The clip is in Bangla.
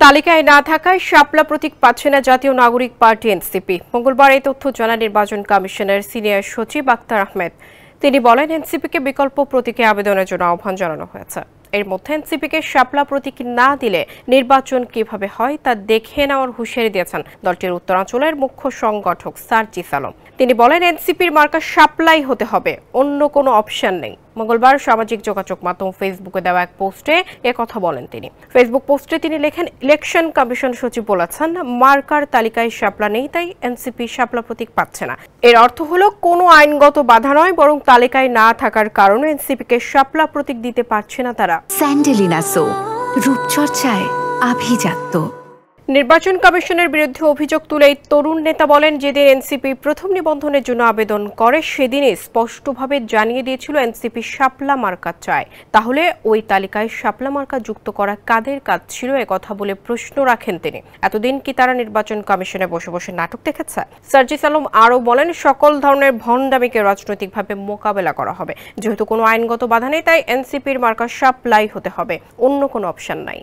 তালিকায় না থাকায় শাপলা প্রতীক পাচ্ছে না জাতীয় নাগরিক পার্টি এনসিপি। মঙ্গলবার এই তথ্য জানান নির্বাচন কমিশনের সিনিয়র সচিব আক্তার আহমেদ। তিনি বলেন, এনসিপিকে বিকল্প প্রতীকে আবেদনের জন্য আহ্বান জানানো হয়েছে। এর মধ্যে এনসিপিকে শাপলা প্রতীক না দিলে নির্বাচন কিভাবে হয় তা দেখে নেওয়ার হুঁশিয়ারি দিয়েছেন দলটির উত্তরাঞ্চলের মুখ্য সংগঠক সার্জিস আলম। তিনি বলেন, এনসিপির মার্কা শাপলাই হতে হবে, অন্য কোনো অপশন নেই। মঙ্গলবার সামাজিক যোগাযোগ মাধ্যম ফেসবুকে দেওয়া এক পোস্টে একথা বলেন তিনি। ফেসবুক পোস্টে তিনি লেখেন, ইলেকশন কমিশন সচিব বলেছেন, মার্কার তালিকায় শাপলা নেই, তাই এনসিপি শাপলা প্রতীক পাচ্ছে না। এর অর্থ হলো কোনো আইনগত বাধা নয়, বরং তালিকায় না থাকার কারণে এনসিপিকে শাপলা প্রতীক দিতে পারছে না তারা। স্যান্ডেলিনা সো, রূপচর্চায় আভিজাত্য। নির্বাচন কমিশনের বিরুদ্ধে অভিযোগ তুলে এই তরুণ নেতা বলেন, যেদিন এনসিপি প্রথম নিবন্ধনের জন্য আবেদন করে সেদিনই স্পষ্টভাবে জানিয়ে দিয়েছিল এনসিপি শাপলা মার্কা চায়। তাহলে ওই তালিকায় শাপলা মার্কা যুক্ত করা কাদের কাজ ছিল, একথা বলে প্রশ্ন রাখেন তিনি। এতদিন কি তারা নির্বাচন কমিশনে বসে বসে নাটক দেখেছে? সার্জিস আলম আরও বলেন, সকল ধরনের ভণ্ডামিকে রাজনৈতিকভাবে মোকাবেলা করা হবে। যেহেতু কোনো আইনগত বাধা নেই, তাই এনসিপির মার্কা শাপলাই হতে হবে, অন্য কোনো অপশন নাই।